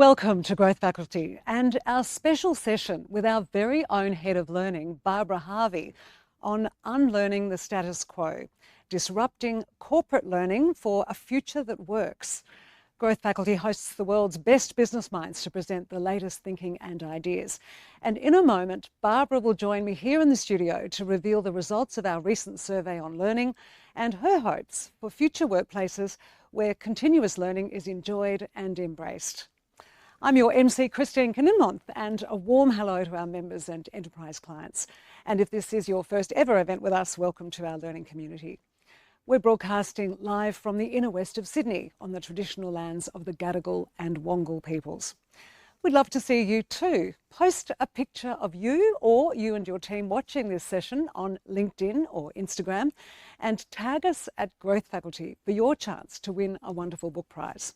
Welcome to Growth Faculty and our special session with our very own Head of Learning, Barbara Harvey, on unlearning the status quo, disrupting corporate learning for a future that works. Growth Faculty hosts the world's best business minds to present the latest thinking and ideas. And in a moment, Barbara will join me here in the studio to reveal the results of our recent survey on learning and her hopes for future workplaces where continuous learning is enjoyed and embraced. I'm your MC, Christine Kinninmonth, and a warm hello to our members and enterprise clients. And if this is your first ever event with us, welcome to our learning community. We're broadcasting live from the inner west of Sydney on the traditional lands of the Gadigal and Wongal peoples. We'd love to see you too. Post a picture of you or you and your team watching this session on LinkedIn or Instagram and tag us at Growth Faculty for your chance to win a wonderful book prize.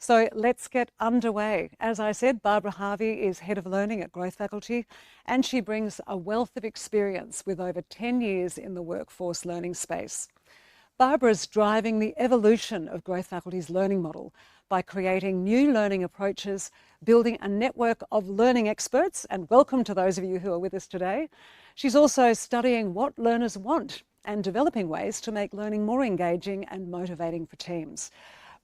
So let's get underway. As I said, Barbara Harvey is Head of Learning at Growth Faculty, and she brings a wealth of experience with over 10 years in the workforce learning space. Barbara is driving the evolution of Growth Faculty's learning model by creating new learning approaches, building a network of learning experts, and welcome to those of you who are with us today. She's also studying what learners want and developing ways to make learning more engaging and motivating for teams.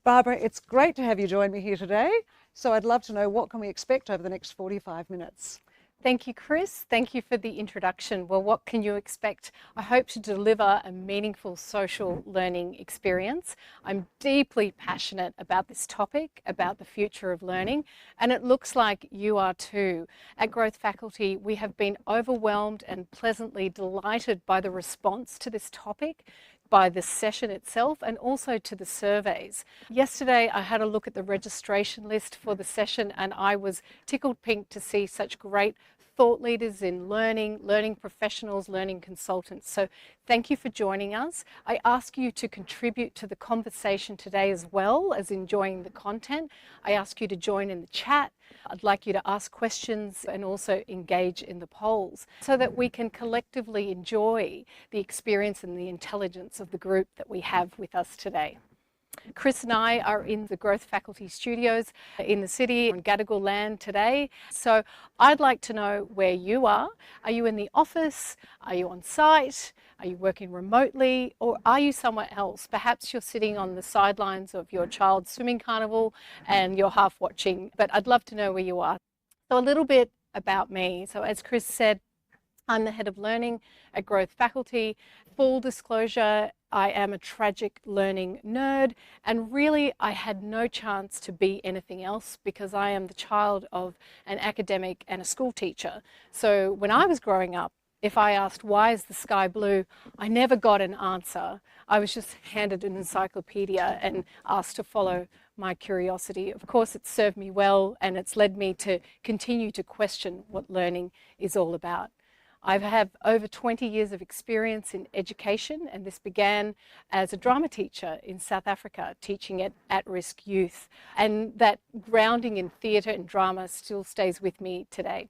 Barbara, it's great to have you join me here today. So I'd love to know, what can we expect over the next 45 minutes? Thank you, Chris. Thank you for the introduction. Well, what can you expect? I hope to deliver a meaningful social learning experience. I'm deeply passionate about this topic, about the future of learning, and it looks like you are too. At Growth Faculty, we have been overwhelmed and pleasantly delighted by the response to this topic, by the session itself, and also to the surveys. Yesterday I had a look at the registration list for the session and I was tickled pink to see such great thought leaders in learning, learning professionals, learning consultants. So thank you for joining us. I ask you to contribute to the conversation today as well as enjoying the content. I ask you to join in the chat. I'd like you to ask questions and also engage in the polls so that we can collectively enjoy the experience and the intelligence of the group that we have with us today. Chris and I are in the Growth Faculty studios in the city on Gadigal land today. So I'd like to know where you are. Are you in the office? Are you on site? Are you working remotely? Or are you somewhere else? Perhaps you're sitting on the sidelines of your child's swimming carnival and you're half watching, but I'd love to know where you are. So a little bit about me. So as Chris said, I'm the Head of Learning at Growth Faculty. Full disclosure, I am a tragic learning nerd, and really I had no chance to be anything else because I am the child of an academic and a school teacher. So when I was growing up, if I asked, why is the sky blue? I never got an answer. I was just handed an encyclopedia and asked to follow my curiosity. Of course, it's served me well, and it's led me to continue to question what learning is all about. I have over 20 years of experience in education, and this began as a drama teacher in South Africa, teaching at-risk youth. And that grounding in theatre and drama still stays with me today.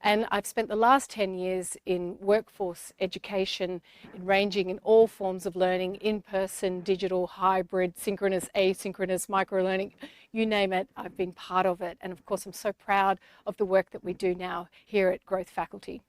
And I've spent the last 10 years in workforce education, ranging in all forms of learning, in-person, digital, hybrid, synchronous, asynchronous, micro-learning, you name it, I've been part of it. And of course, I'm so proud of the work that we do now here at Growth Faculty.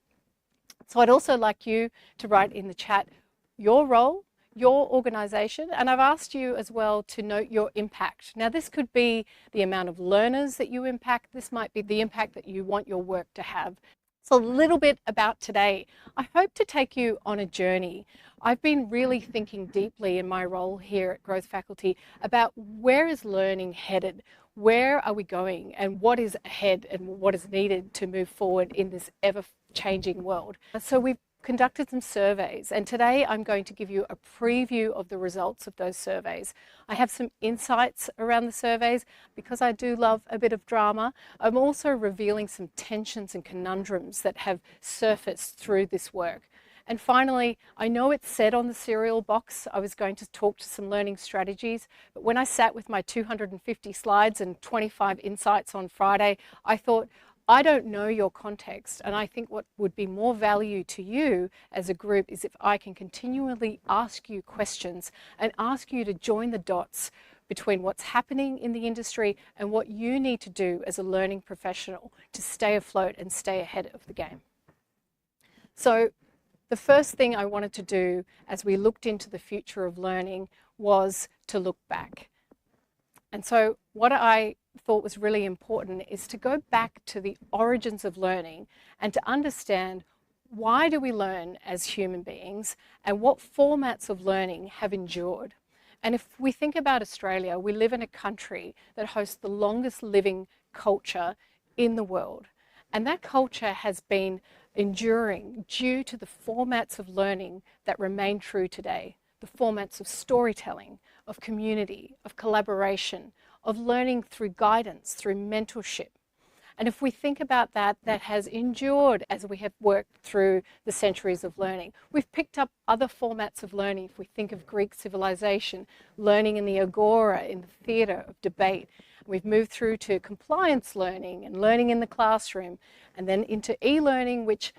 So I'd also like you to write in the chat your role, your organisation, and I've asked you as well to note your impact. Now this could be the amount of learners that you impact, this might be the impact that you want your work to have. So a little bit about today. I hope to take you on a journey. I've been really thinking deeply in my role here at Growth Faculty about where is learning headed? Where are we going, and what is ahead and what is needed to move forward in this ever-changing world? So we've conducted some surveys, and today I'm going to give you a preview of the results of those surveys. I have some insights around the surveys because I do love a bit of drama. I'm also revealing some tensions and conundrums that have surfaced through this work. And finally, I know it's said on the cereal box I was going to talk to some learning strategies, but when I sat with my 250 slides and 25 insights on Friday, I thought, I don't know your context, and I think what would be more value to you as a group is if I can continually ask you questions and ask you to join the dots, between what's happening in the industry and what you need to do as a learning professional to stay afloat and stay ahead of the game. So the first thing I wanted to do as we looked into the future of learning was to look back. And so what I thought was really important is to go back to the origins of learning and to understand, why do we learn as human beings and what formats of learning have endured? And if we think about Australia, we live in a country that hosts the longest living culture in the world. And that culture has been enduring due to the formats of learning that remain true today. The formats of storytelling, of community, of collaboration, of learning through guidance, through mentorship. And if we think about that, that has endured as we have worked through the centuries of learning. We've picked up other formats of learning. If we think of Greek civilization, learning in the agora, in the theatre of debate. We've moved through to compliance learning and learning in the classroom, and then into e-learning, which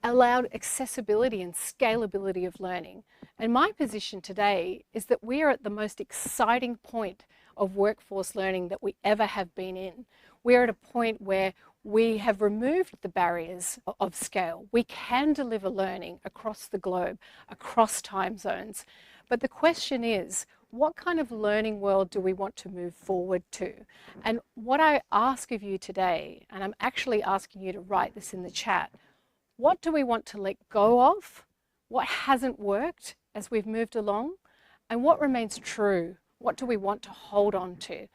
allowed accessibility and scalability of learning. And my position today is that we are at the most exciting point of workforce learning that we ever have been in. We're at a point where we have removed the barriers of scale. We can deliver learning across the globe, across time zones. But the question is, what kind of learning world do we want to move forward to? And what I ask of you today, and I'm actually asking you to write this in the chat, what do we want to let go of? What hasn't worked as we've moved along? And what remains true? What do we want to hold on to?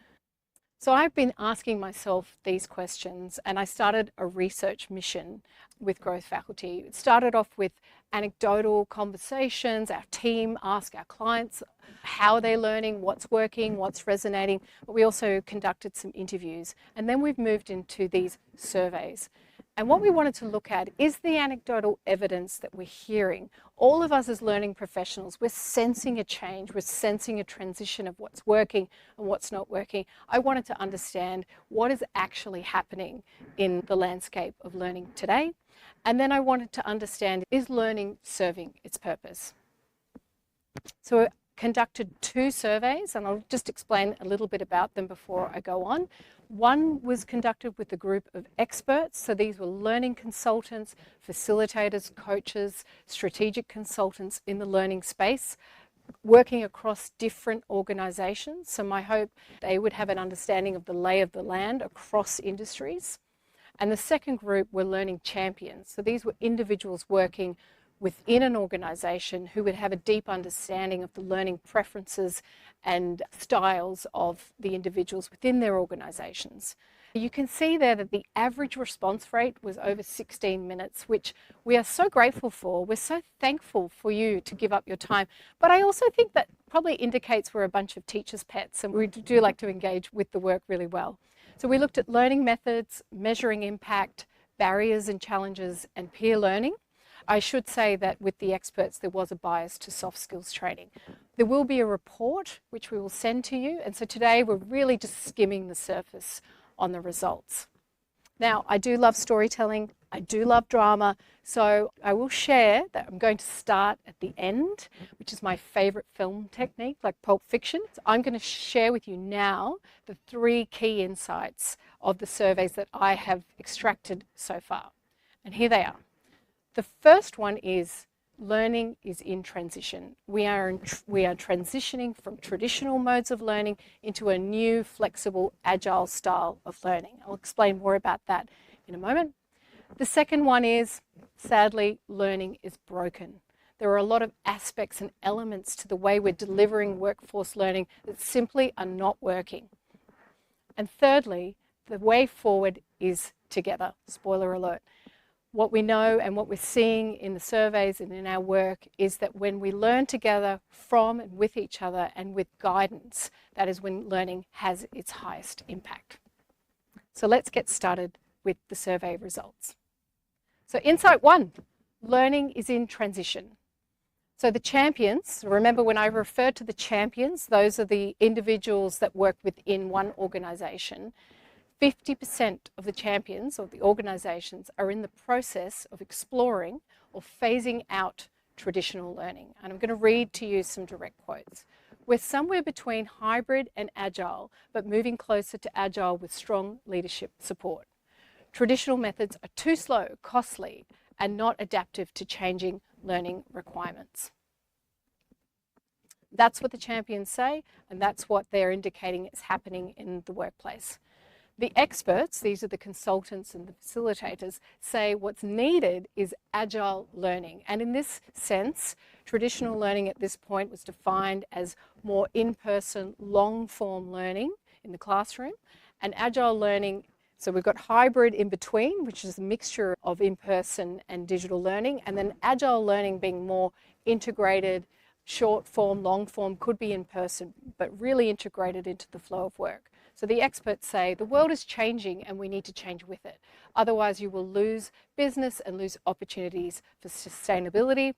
So I've been asking myself these questions, and I started a research mission with Growth Faculty. It started off with anecdotal conversations. Our team asked our clients how they're learning, what's working, what's resonating, but we also conducted some interviews. And then we've moved into these surveys. And what we wanted to look at is the anecdotal evidence that we're hearing. All of us as learning professionals, we're sensing a change, we're sensing a transition of what's working and what's not working. I wanted to understand what is actually happening in the landscape of learning today. And then I wanted to understand, is learning serving its purpose? So we conducted 2 surveys, and I'll just explain a little bit about them before I go on. One was conducted with a group of experts. So these were learning consultants, facilitators, coaches, strategic consultants in the learning space, working across different organisations. So my hope, they would have an understanding of the lay of the land across industries. And the second group were learning champions. So these were individuals working within an organisation who would have a deep understanding of the learning preferences and styles of the individuals within their organisations. You can see there that the average response rate was over 16 minutes, which we are so grateful for. We're so thankful for you to give up your time. But I also think that probably indicates we're a bunch of teachers' pets, and we do like to engage with the work really well. So we looked at learning methods, measuring impact, barriers and challenges, and peer learning. I should say that with the experts, there was a bias to soft skills training. There will be a report which we will send to you. And so today we're really just skimming the surface on the results. Now, I do love storytelling. I do love drama. So I will share that I'm going to start at the end, which is my favorite film technique, like Pulp Fiction. So I'm going to share with you now the 3 key insights of the surveys that I have extracted so far. And here they are. The first one is learning is in transition. We are transitioning from traditional modes of learning into a new, flexible, agile style of learning. I'll explain more about that in a moment. The second one is, sadly, learning is broken. There are a lot of aspects and elements to the way we're delivering workforce learning that simply are not working. And thirdly, the way forward is together. Spoiler alert. What we know and what we're seeing in the surveys and in our work is that when we learn together from and with each other and with guidance, that is when learning has its highest impact. So let's get started with the survey results. So insight 1, learning is in transition. So the champions, remember when I referred to the champions, those are the individuals that work within one organisation. 50% of the champions of the organisations are in the process of exploring or phasing out traditional learning. And I'm going to read to you some direct quotes. We're somewhere between hybrid and agile, but moving closer to agile with strong leadership support. Traditional methods are too slow, costly, and not adaptive to changing learning requirements. That's what the champions say, and that's what they're indicating is happening in the workplace. The experts, these are the consultants and the facilitators, say what's needed is agile learning. And in this sense, traditional learning at this point was defined as more in-person, long-form learning in the classroom, and agile learning. So we've got hybrid in between, which is a mixture of in-person and digital learning, and then agile learning being more integrated, short form, long form, could be in person, but really integrated into the flow of work. So the experts say the world is changing and we need to change with it. Otherwise you will lose business and lose opportunities for sustainability.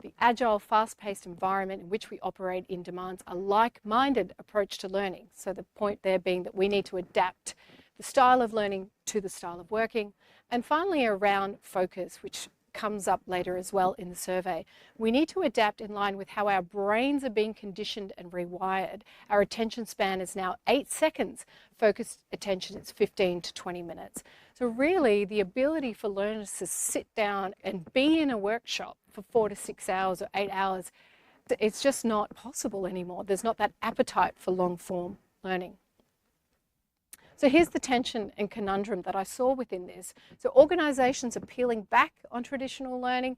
The agile, fast-paced environment in which we operate in demands a like-minded approach to learning. So the point there being that we need to adapt the style of learning to the style of working. And finally, around focus, which comes up later as well in the survey. We need to adapt in line with how our brains are being conditioned and rewired. Our attention span is now 8 seconds. Focused attention is 15 to 20 minutes. So really, the ability for learners to sit down and be in a workshop for 4 to 6 hours or 8 hours, it's just not possible anymore. There's not that appetite for long-form learning. So here's the tension and conundrum that I saw within this. So organisations are peeling back on traditional learning.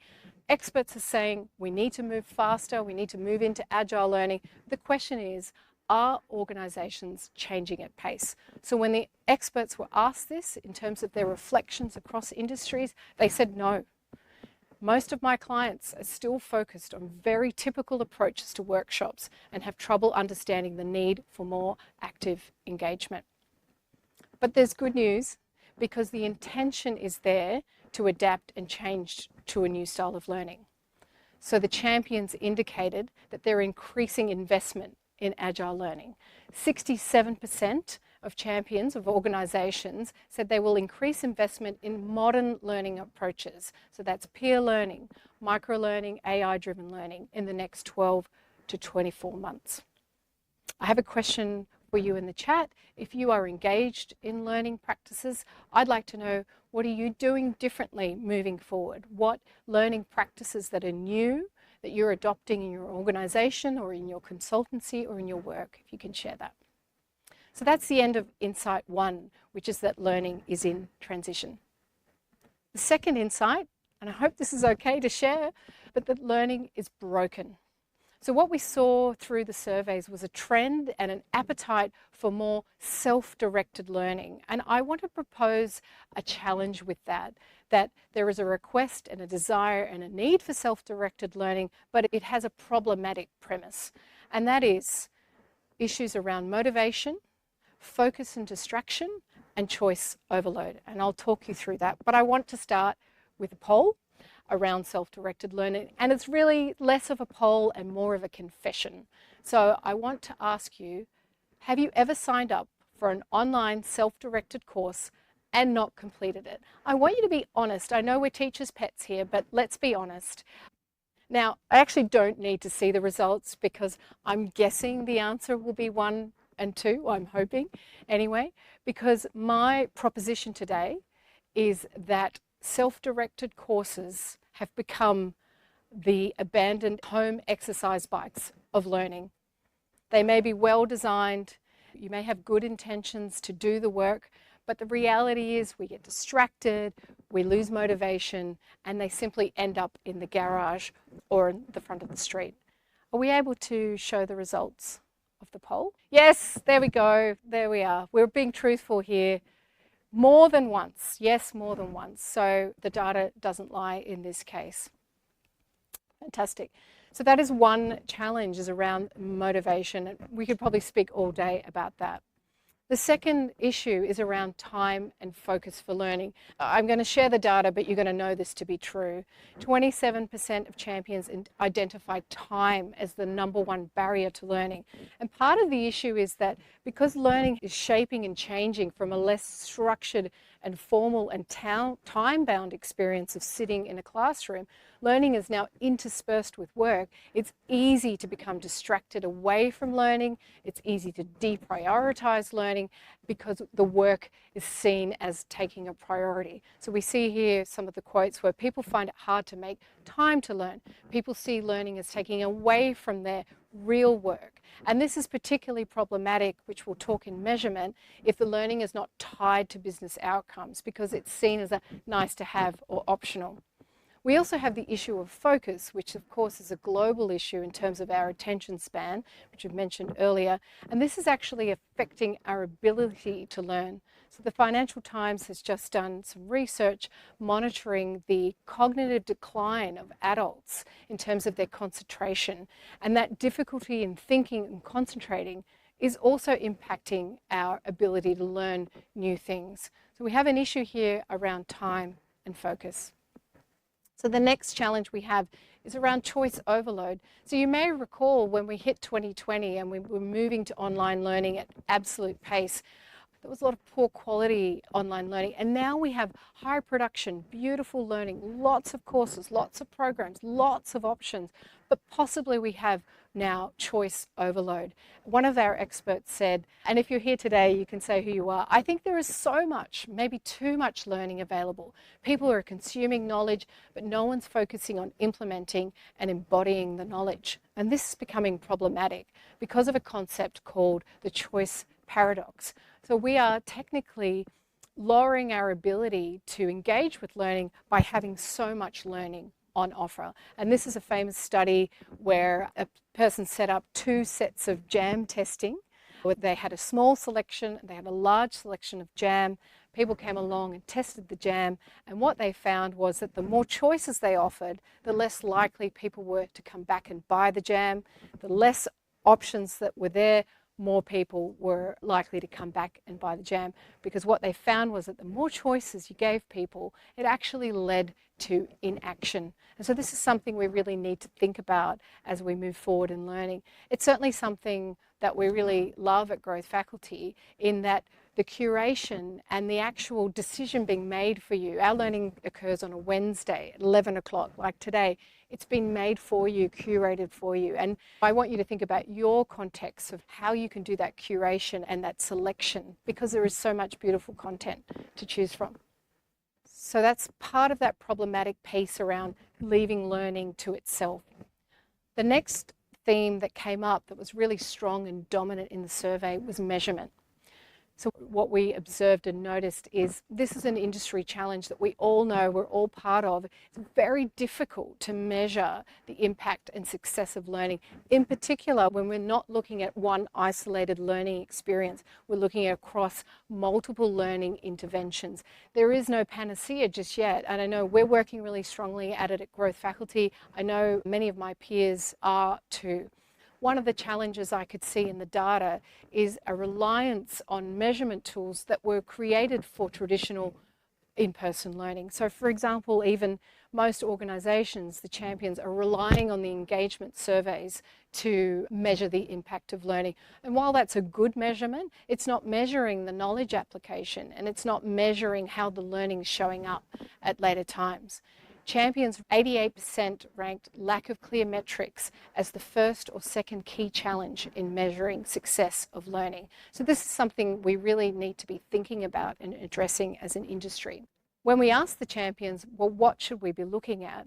Experts are saying we need to move faster, we need to move into agile learning. The question is, are organisations changing at pace? So when the experts were asked this in terms of their reflections across industries, they said no. Most of my clients are still focused on very typical approaches to workshops and have trouble understanding the need for more active engagement. But there's good news, because the intention is there to adapt and change to a new style of learning. So the champions indicated that they're increasing investment in agile learning. 67% of champions of organisations said they will increase investment in modern learning approaches. So that's peer learning, micro-learning, AI-driven learning in the next 12 to 24 months. I have a question for you in the chat. If you are engaged in learning practices, I'd like to know, what are you doing differently moving forward? What learning practices that are new that you're adopting in your organisation or in your consultancy or in your work, if you can share that. So that's the end of insight 1, which is that learning is in transition. The second insight, and I hope this is okay to share, but that learning is broken. So what we saw through the surveys was a trend and an appetite for more self-directed learning. And I want to propose a challenge with that there is a request and a desire and a need for self-directed learning, but it has a problematic premise. And that is issues around motivation, focus and distraction, and choice overload. And I'll talk you through that. But I want to start with a poll around self-directed learning, and it's really less of a poll and more of a confession. So I want to ask you, have you ever signed up for an online self-directed course and not completed it? I want you to be honest. I know we're teachers' pets here, but let's be honest. Now, I actually don't need to see the results because I'm guessing the answer will be 1 and 2, I'm hoping anyway, because my proposition today is that self-directed courses have become the abandoned home exercise bikes of learning. They may be well designed, you may have good intentions to do the work, but the reality is we get distracted, we lose motivation, and they simply end up in the garage or in the front of the street. Are we able to show the results of the poll? Yes, there we go, there we are. We're being truthful here. More than once, yes, more than once. So the data doesn't lie in this case. Fantastic. So that is one challenge, is around motivation. We could probably speak all day about that. The second issue is around time and focus for learning. I'm going to share the data, but you're going to know this to be true. 27% of champions identify time as the #1 barrier to learning. And part of the issue is that because learning is shaping and changing from a less structured and formal and time-bound experience of sitting in a classroom, learning is now interspersed with work, it's easy to become distracted away from learning. It's easy to deprioritize learning because the work is seen as taking a priority. So we see here some of the quotes where people find it hard to make time to learn. People see learning as taking away from their real work. And this is particularly problematic, which we'll talk in measurement, if the learning is not tied to business outcomes because it's seen as a nice to have or optional. We also have the issue of focus, which of course is a global issue in terms of our attention span, which I've mentioned earlier. And this is actually affecting our ability to learn. So the Financial Times has just done some research monitoring the cognitive decline of adults in terms of their concentration. And that difficulty in thinking and concentrating is also impacting our ability to learn new things. So we have an issue here around time and focus. So the next challenge we have is around choice overload. So you may recall when we hit 2020 and we were moving to online learning at absolute pace, there was a lot of poor quality online learning. And now we have high production, beautiful learning, lots of courses, lots of programs, lots of options, but possibly we have now choice overload. One of our experts said, and if you're here today, you can say who you are, I think there is so much, maybe too much learning available. People are consuming knowledge, but no one's focusing on implementing and embodying the knowledge. And this is becoming problematic because of a concept called the choice paradox. So we are technically lowering our ability to engage with learning by having so much learning on offer. And this is a famous study where a person set up 2 sets of jam testing. They had a small selection, they had a large selection of jam. People came along and tested the jam, and what they found was that the more choices they offered, the less likely people were to come back and buy the jam. The less options that were there, more people were likely to come back and buy the jam, because what they found was that the more choices you gave people, it actually led to inaction. And so this is something we really need to think about as we move forward in learning. It's certainly something that we really love at Growth Faculty, in that the curation and the actual decision being made for you. Our learning occurs on a Wednesday at 11 o'clock, like today. It's been made for you, curated for you. And I want you to think about your context of how you can do that curation and that selection, because there is so much beautiful content to choose from. So that's part of that problematic piece around leaving learning to itself. The next theme that came up that was really strong and dominant in the survey was measurement. So what we observed and noticed is this is an industry challenge that we all know, we're all part of. It's very difficult to measure the impact and success of learning, in particular when we're not looking at one isolated learning experience. We're looking across multiple learning interventions. There is no panacea just yet, and I know we're working really strongly at it at Growth Faculty. I know many of my peers are too. One of the challenges I could see in the data is a reliance on measurement tools that were created for traditional in-person learning. So for example, even most organisations, the champions, are relying on the engagement surveys to measure the impact of learning. And while that's a good measurement, it's not measuring the knowledge application, and it's not measuring how the learning is showing up at later times. Champions 88% ranked lack of clear metrics as the first or second key challenge in measuring success of learning. So this is something we really need to be thinking about and addressing as an industry. When we asked the champions, well, what should we be looking at?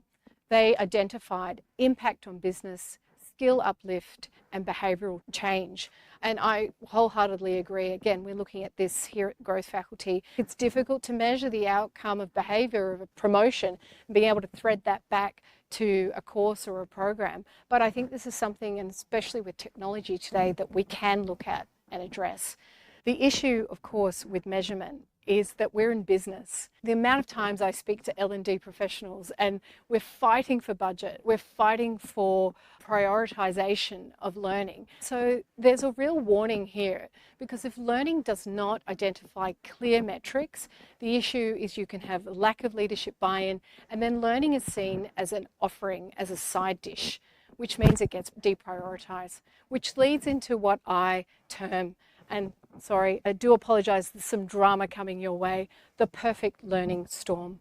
They identified impact on business, skill uplift, and behavioural change. And I wholeheartedly agree. Again, we're looking at this here at Growth Faculty. It's difficult to measure the outcome of behaviour of a promotion and being able to thread that back to a course or a program. But I think this is something, and especially with technology today, that we can look at and address. The issue, of course, with measurement is that we're in business. The amount of times I speak to L&D professionals and we're fighting for budget, we're fighting for prioritisation of learning. So there's a real warning here, because if learning does not identify clear metrics, the issue is you can have a lack of leadership buy-in, and then learning is seen as an offering, as a side dish, which means it gets deprioritised, which leads into what I term, and sorry, I do apologise, there's some drama coming your way, the perfect learning storm.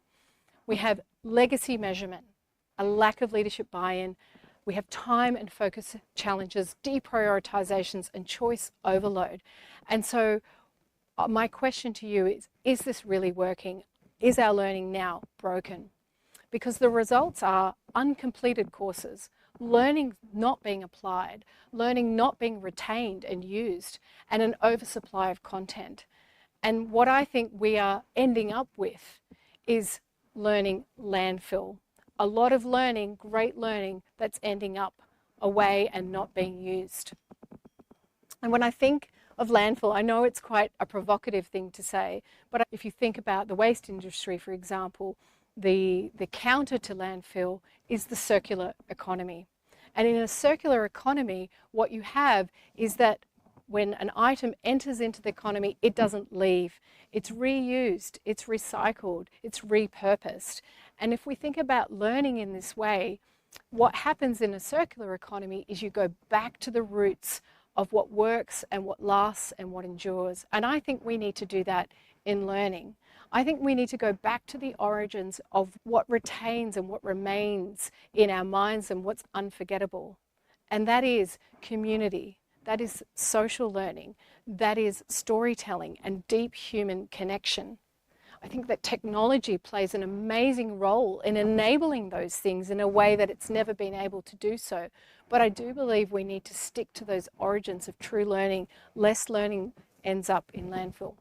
We have legacy measurement, a lack of leadership buy-in. We have time and focus challenges, deprioritizations, and choice overload. And so my question to you is this really working? Is our learning now broken? Because the results are uncompleted courses, learning not being applied, learning not being retained and used, and an oversupply of content. And what I think we are ending up with is learning landfill. A lot of learning, great learning, that's ending up away and not being used. And when I think of landfill, I know it's quite a provocative thing to say, but if you think about the waste industry, for example, the counter to landfill is the circular economy. And in a circular economy, what you have is that when an item enters into the economy, it doesn't leave. It's reused, it's recycled, it's repurposed. And if we think about learning in this way, what happens in a circular economy is you go back to the roots of what works and what lasts and what endures. And I think we need to do that in learning. I think we need to go back to the origins of what retains and what remains in our minds and what's unforgettable. And that is community, that is social learning, that is storytelling and deep human connection. I think that technology plays an amazing role in enabling those things in a way that it's never been able to do so. But I do believe we need to stick to those origins of true learning. Less learning ends up in landfill.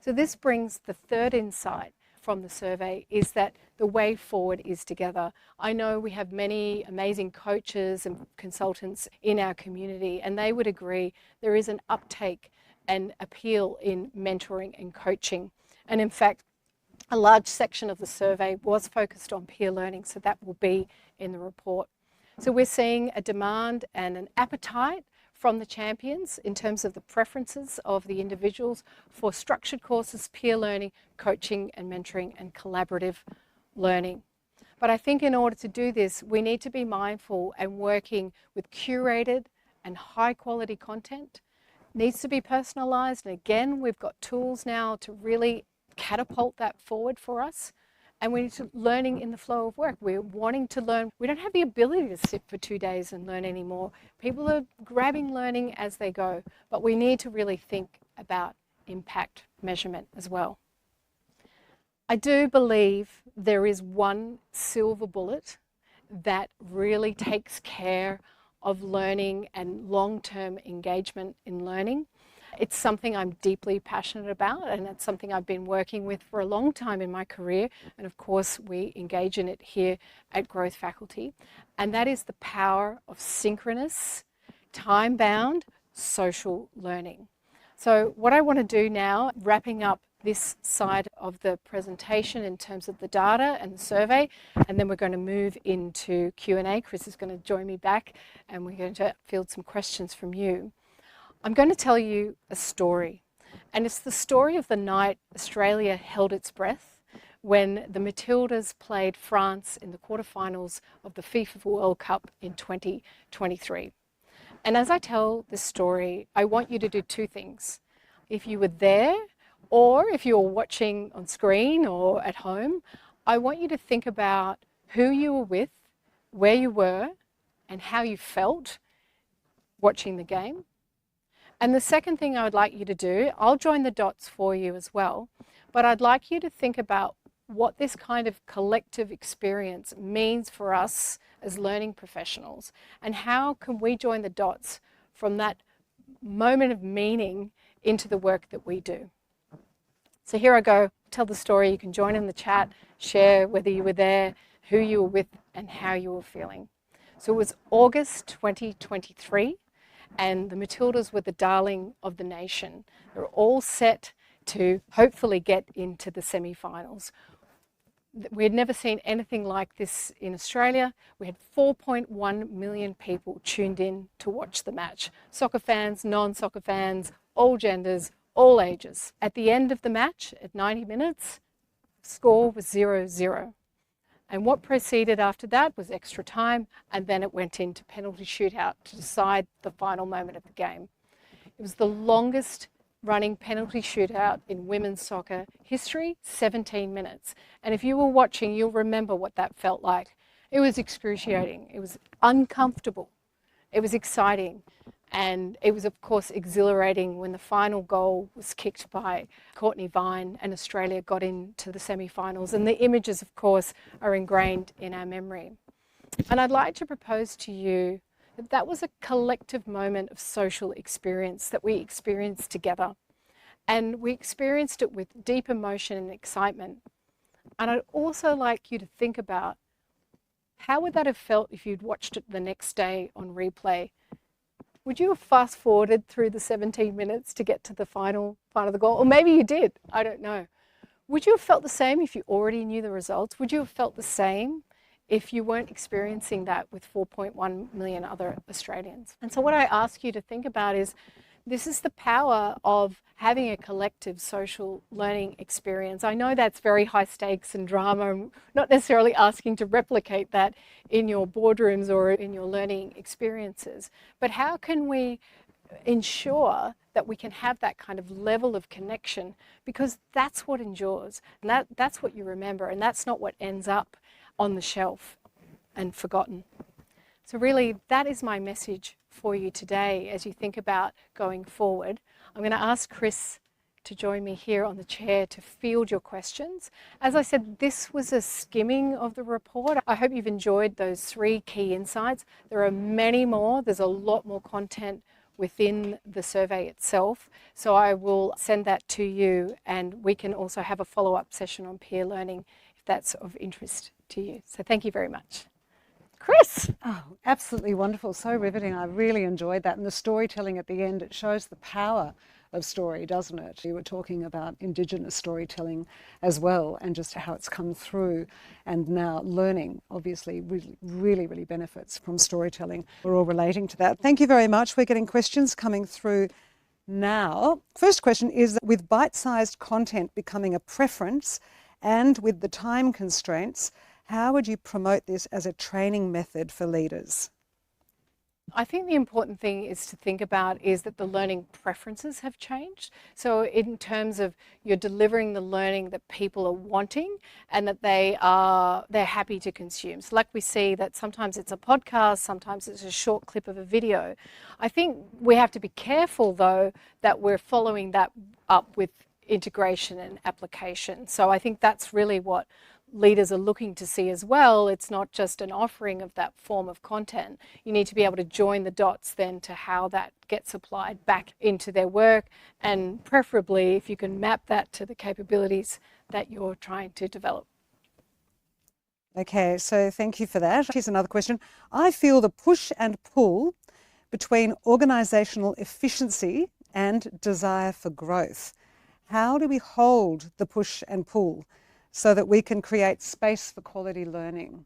So this brings the third insight from the survey, is that the way forward is together. I know we have many amazing coaches and consultants in our community, and they would agree there is an uptake and appeal in mentoring and coaching. And in fact, a large section of the survey was focused on peer learning, so that will be in the report. So we're seeing a demand and an appetite from the champions in terms of the preferences of the individuals for structured courses, peer learning, coaching and mentoring, and collaborative learning. But I think in order to do this, we need to be mindful and working with curated and high quality content. It needs to be personalized, and again, we've got tools now to really catapult that forward for us. And we need to learning in the flow of work. We're wanting to learn. We don't have the ability to sit for 2 days and learn anymore. People are grabbing learning as they go, but we need to really think about impact measurement as well. I do believe there is one silver bullet that really takes care of learning and long-term engagement in learning. It's something I'm deeply passionate about, and it's something I've been working with for a long time in my career. And of course, we engage in it here at Growth Faculty. And that is the power of synchronous, time-bound social learning. So what I want to do now, wrapping up this side of the presentation in terms of the data and the survey, and then we're going to move into Q&A. Chris is going to join me back, and we're going to field some questions from you. I'm going to tell you a story, and it's the story of the night Australia held its breath when the Matildas played France in the quarterfinals of the FIFA World Cup in 2023. And as I tell this story, I want you to do two things. If you were there, or if you're watching on screen or at home, I want you to think about who you were with, where you were, and how you felt watching the game. And the second thing I would like you to do, I'll join the dots for you as well, but I'd like you to think about what this kind of collective experience means for us as learning professionals, and how can we join the dots from that moment of meaning into the work that we do. So here I go, tell the story. You can join in the chat, share whether you were there, who you were with, and how you were feeling. So it was August 2023. And the Matildas were the darling of the nation. They were all set to hopefully get into the semi-finals. We had never seen anything like this in Australia. We had 4.1 million people tuned in to watch the match. Soccer fans, non-soccer fans, all genders, all ages. At the end of the match, at 90 minutes, score was 0-0. And what proceeded after that was extra time, and then it went into penalty shootout to decide the final moment of the game. It was the longest running penalty shootout in women's soccer history, 17 minutes. And if you were watching, you'll remember what that felt like. It was excruciating. It was uncomfortable. It was exciting. And it was, of course, exhilarating when the final goal was kicked by Courtney Vine and Australia got into the semi-finals. And the images, of course, are ingrained in our memory. And I'd like to propose to you that that was a collective moment of social experience that we experienced together. And we experienced it with deep emotion and excitement. And I'd also like you to think about how would that have felt if you'd watched it the next day on replay? Would you have fast forwarded through the 17 minutes to get to the final part of the goal? Or maybe you did, I don't know. Would you have felt the same if you already knew the results? Would you have felt the same if you weren't experiencing that with 4.1 million other Australians? And so what I ask you to think about is, this is the power of having a collective social learning experience. I know that's very high stakes and drama. I'm not necessarily asking to replicate that in your boardrooms or in your learning experiences, but how can we ensure that we can have that kind of level of connection, because that's what endures, and that's what you remember, and that's not what ends up on the shelf and forgotten. So really, that is my message for you today as you think about going forward. I'm going to ask Chris to join me here on the chair to field your questions. As I said, this was a skimming of the report. I hope you've enjoyed those 3 key insights. There are many more. There's a lot more content within the survey itself. So I will send that to you, and we can also have a follow-up session on peer learning if that's of interest to you. So thank you very much. Chris. Oh, absolutely wonderful. So riveting. I really enjoyed that. And the storytelling at the end, it shows the power of story, doesn't it? You were talking about Indigenous storytelling as well, and just how it's come through. And now learning, obviously, really benefits from storytelling. We're all relating to that. Thank you very much. We're getting questions coming through now. First question is, with bite-sized content becoming a preference and with the time constraints, how would you promote this as a training method for leaders? I think the important thing is to think about is that the learning preferences have changed. So in terms of you're delivering the learning that people are wanting and that they're happy to consume. So like we see that sometimes it's a podcast, sometimes it's a short clip of a video. I think we have to be careful though that we're following that up with integration and application. So I think that's really what leaders are looking to see as well. It's not just an offering of that form of content. You need to be able to join the dots then to how that gets applied back into their work, and preferably if you can map that to the capabilities that you're trying to develop. Okay, so thank you for that. Here's another question. I feel the push and pull between organisational efficiency and desire for growth. How do we hold the push and pull so that we can create space for quality learning?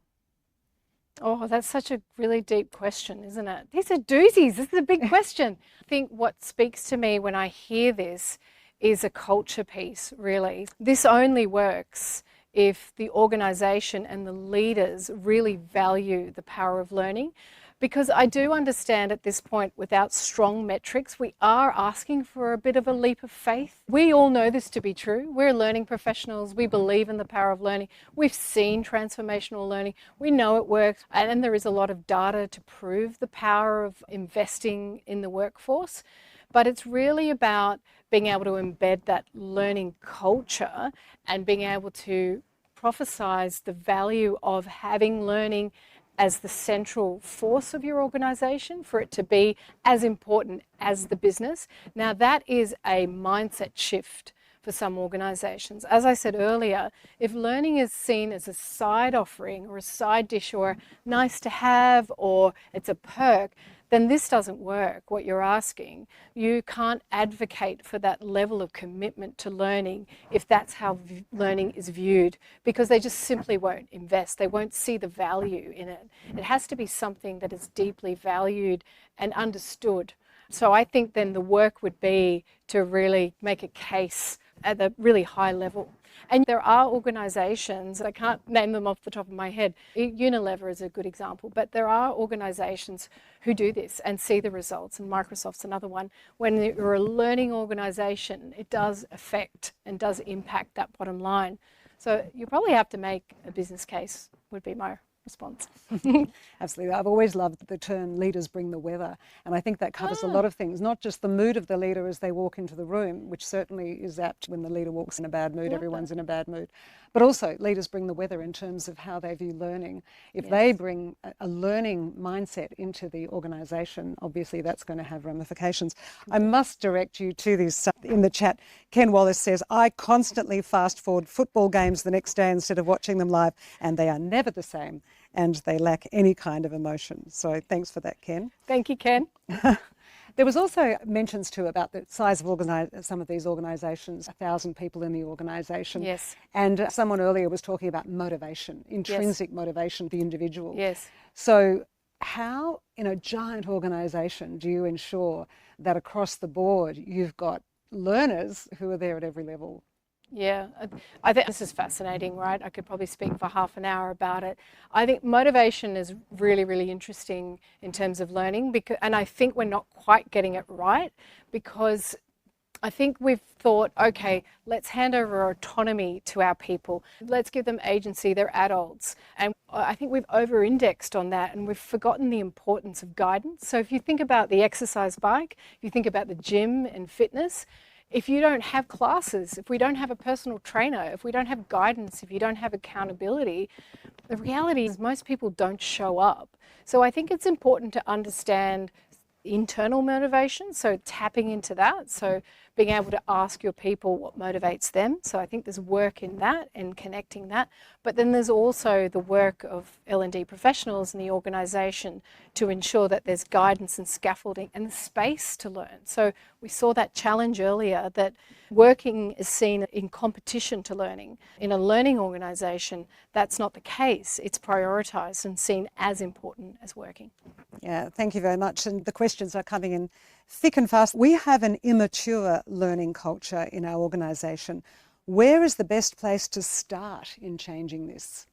Oh, that's such a really deep question, isn't it? These are doozies. This is a big question. I think what speaks to me when I hear this is a culture piece, really. This only works if the organisation and the leaders really value the power of learning. Because I do understand at this point, without strong metrics, we are asking for a bit of a leap of faith. We all know this to be true. We're learning professionals. We believe in the power of learning. We've seen transformational learning. We know it works. And there is a lot of data to prove the power of investing in the workforce. But it's really about being able to embed that learning culture and being able to prophesize the value of having learning as the central force of your organisation, for it to be as important as the business. Now that is a mindset shift for some organisations. As I said earlier, if learning is seen as a side offering or a side dish or nice to have or it's a perk, then this doesn't work, what you're asking. You can't advocate for that level of commitment to learning if that's how learning is viewed, because they just simply won't invest. They won't see the value in it. It has to be something that is deeply valued and understood. So I think then the work would be to really make a case at a really high level. And there are organisations, I can't name them off the top of my head, Unilever is a good example, but there are organisations who do this and see the results, and Microsoft's another one. When you're a learning organisation, it does affect and does impact that bottom line. So you probably have to make a business case, would be my response. Absolutely. I've always loved the term leaders bring the weather. And I think that covers a lot of things, not just the mood of the leader as they walk into the room, which certainly is apt when the leader walks in a bad mood, everyone's in a bad mood. But also leaders bring the weather in terms of how they view learning. If they bring a learning mindset into the organisation, obviously that's going to have ramifications. I must direct you to this in the chat. Ken Wallace says, I constantly fast forward football games the next day instead of watching them live, and they are never the same and they lack any kind of emotion. So thanks for that, Ken. Thank you, Ken. There was also mentions too about the size of some of these organisations, 1,000 people in the organisation. Yes. And someone earlier was talking about motivation, intrinsic motivation of the individual. Yes. So how in a giant organisation do you ensure that across the board you've got learners who are there at every level? Yeah, I think this is fascinating, right? I could probably speak for half an hour about it. I think motivation is really, really interesting in terms of learning, and I think we're not quite getting it right, because I think we've thought, okay, let's hand over autonomy to our people. Let's give them agency, they're adults. And I think we've over-indexed on that, and we've forgotten the importance of guidance. So if you think about the exercise bike, if you think about the gym and fitness, if you don't have classes, if we don't have a personal trainer, if we don't have guidance, if you don't have accountability, the reality is most people don't show up. So I think it's important to understand internal motivation, so tapping into that, so being able to ask your people what motivates them. So I think there's work in that and connecting that. But then there's also the work of L&D professionals in the organisation to ensure that there's guidance and scaffolding and the space to learn. So we saw that challenge earlier, that working is seen in competition to learning. In a learning organisation, that's not the case. It's prioritised and seen as important as working. Yeah, thank you very much. And the questions are coming in thick and fast. We have an immature learning culture in our organisation. Where is the best place to start in changing this?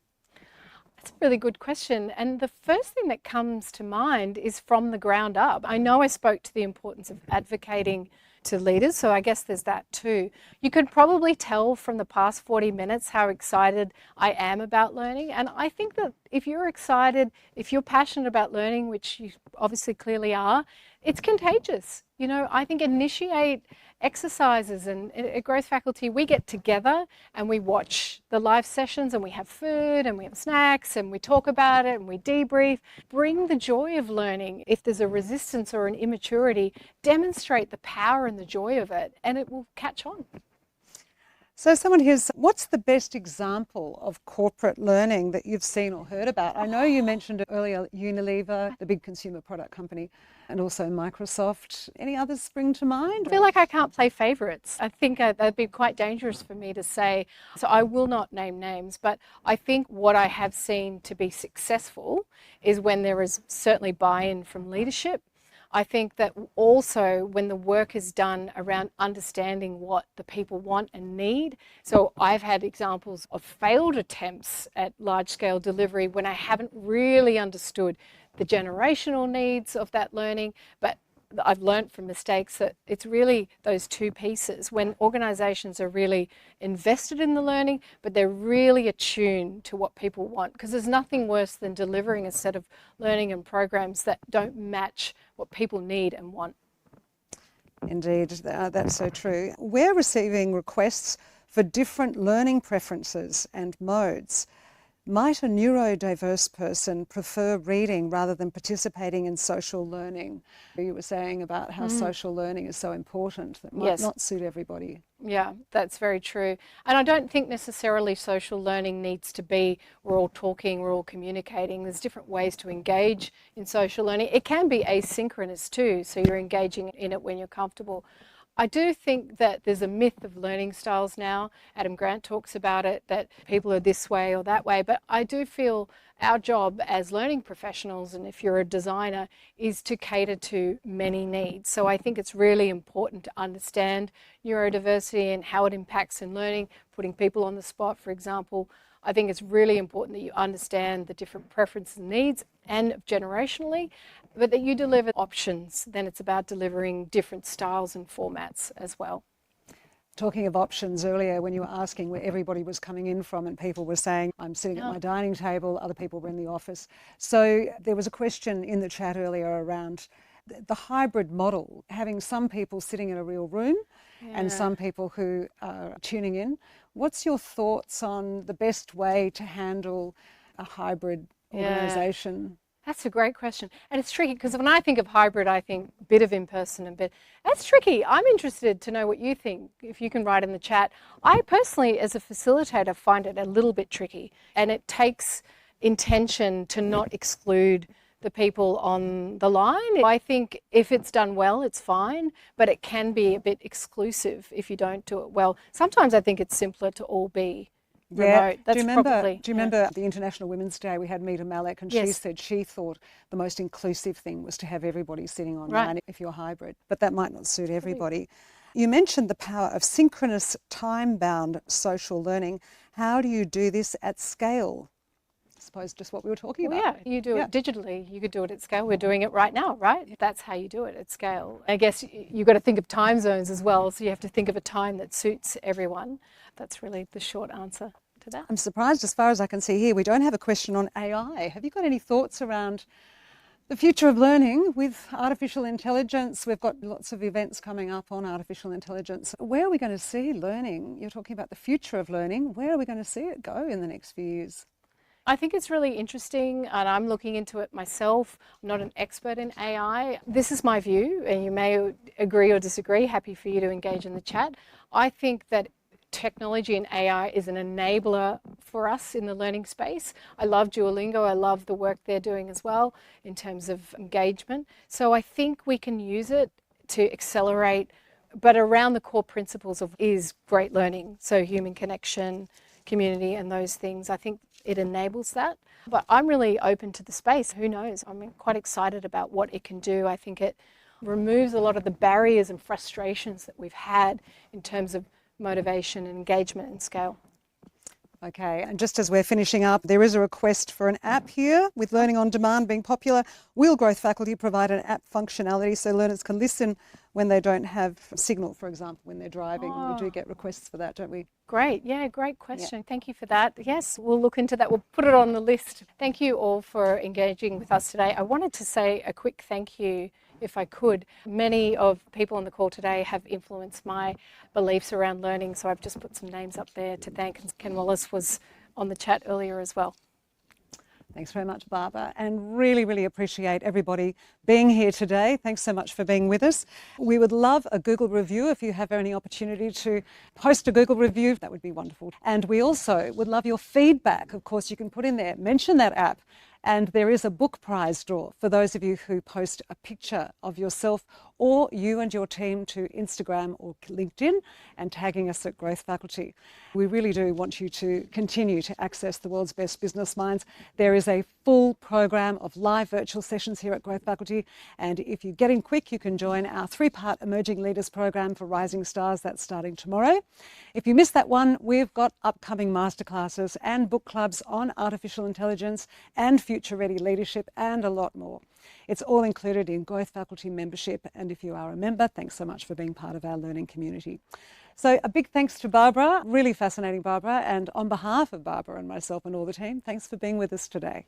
That's a really good question. And the first thing that comes to mind is from the ground up. I know I spoke to the importance of advocating to leaders, so I guess there's that too. You could probably tell from the past 40 minutes how excited I am about learning, and I think that if you're excited, if you're passionate about learning, which you obviously clearly are, it's contagious. You know, I think initiate exercises, and at Growth Faculty we get together and we watch the live sessions and we have food and we have snacks and we talk about it and we debrief. Bring the joy of learning. If there's a resistance or an immaturity, demonstrate the power and the joy of it, and it will catch on. So someone here's, what's the best example of corporate learning that you've seen or heard about? I know you mentioned earlier Unilever, the big consumer product company, and also Microsoft. Any others spring to mind? I feel like I can't play favourites. I think that'd be quite dangerous for me to say. So I will not name names, but I think what I have seen to be successful is when there is certainly buy-in from leadership. I think that also when the work is done around understanding what the people want and need. So I've had examples of failed attempts at large-scale delivery when I haven't really understood the generational needs of that learning, but I've learned from mistakes that it's really those two pieces. When organisations are really invested in the learning, but they're really attuned to what people want, because there's nothing worse than delivering a set of learning and programs that don't match what people need and want. Indeed, that's so true. We're receiving requests for different learning preferences and modes. Might a neurodiverse person prefer reading rather than participating in social learning? You were saying about how social learning is so important. That might not suit everybody. Yeah, that's very true. And I don't think necessarily social learning needs to be we're all talking, we're all communicating. There's different ways to engage in social learning. It can be asynchronous too, so you're engaging in it when you're comfortable. I do think that there's a myth of learning styles now. Adam Grant talks about it, that people are this way or that way, but I do feel our job as learning professionals, and if you're a designer, is to cater to many needs. So I think it's really important to understand neurodiversity and how it impacts in learning, putting people on the spot, for example. I think it's really important that you understand the different preferences and needs, and generationally, but that you deliver options. Then it's about delivering different styles and formats as well. Talking of options earlier, when you were asking where everybody was coming in from, and people were saying, I'm sitting at my dining table, other people were in the office. So there was a question in the chat earlier around the hybrid model, having some people sitting in a real room and some people who are tuning in. What's your thoughts on the best way to handle a hybrid organisation? That's a great question. And it's tricky because when I think of hybrid, I think bit of in-person and bit. That's tricky. I'm interested to know what you think. If you can write in the chat. I personally, as a facilitator, find it a little bit tricky. And it takes intention to not exclude the people on the line. I think if it's done well, it's fine, but it can be a bit exclusive if you don't do it well. Sometimes I think it's simpler to all be remote. That's do you remember the International Women's Day? We had Mita Malek, and she said she thought the most inclusive thing was to have everybody sitting online if you're hybrid, but that might not suit everybody. You mentioned the power of synchronous, time-bound social learning. How do you do this at scale? I suppose just what we were talking about. Yeah, you do it digitally. You could do it at scale. We're doing it right now, right? That's how you do it at scale. I guess you've got to think of time zones as well. So you have to think of a time that suits everyone. That's really the short answer to that. I'm surprised, as far as I can see here, we don't have a question on AI. Have you got any thoughts around the future of learning with artificial intelligence? We've got lots of events coming up on artificial intelligence. Where are we going to see learning? You're talking about the future of learning. Where are we going to see it go in the next few years? I think it's really interesting, and I'm looking into it myself. I'm not an expert in AI. This is my view, and you may agree or disagree. Happy for you to engage in the chat. I think that technology and AI is an enabler for us in the learning space. I love Duolingo. I love the work they're doing as well in terms of engagement. So I think we can use it to accelerate, but around the core principles of is great learning. So human connection, community, and those things. I think it enables that. But I'm really open to the space. Who knows? I'm quite excited about what it can do. I think it removes a lot of the barriers and frustrations that we've had in terms of motivation and engagement and scale. Okay, and just as we're finishing up, there is a request for an app here. With learning on demand being popular, will growth faculty provide an app functionality so learners can listen when they don't have signal, for example, when they're driving? We do get requests for that, don't we? Great, yeah, great question. Thank you for that. Yes, we'll look into that. We'll put it on the list. Thank you all for engaging with us today. I wanted to say a quick thank you, if I could. Many of people on the call today have influenced my beliefs around learning, so I've just put some names up there to thank. Ken Wallace was on the chat earlier as well. Thanks very much, Barbara, and really, really appreciate everybody being here today. Thanks so much for being with us. We would love a Google review. If you have any opportunity to post a Google review, that would be wonderful. And we also would love your feedback. Of course, you can put in there, mention that app. And there is a book prize draw for those of you who post a picture of yourself or you and your team to Instagram or LinkedIn and tagging us at Growth Faculty. We really do want you to continue to access the world's best business minds. There is a full program of live virtual sessions here at Growth Faculty. And if you get in quick, you can join our 3-part Emerging Leaders program for Rising Stars. That's starting tomorrow. If you missed that one, we've got upcoming masterclasses and book clubs on artificial intelligence and future-ready leadership and a lot more. It's all included in Growth Faculty membership, and if you are a member, thanks so much for being part of our learning community. So a big thanks to Barbara, really fascinating Barbara, and on behalf of Barbara and myself and all the team, thanks for being with us today.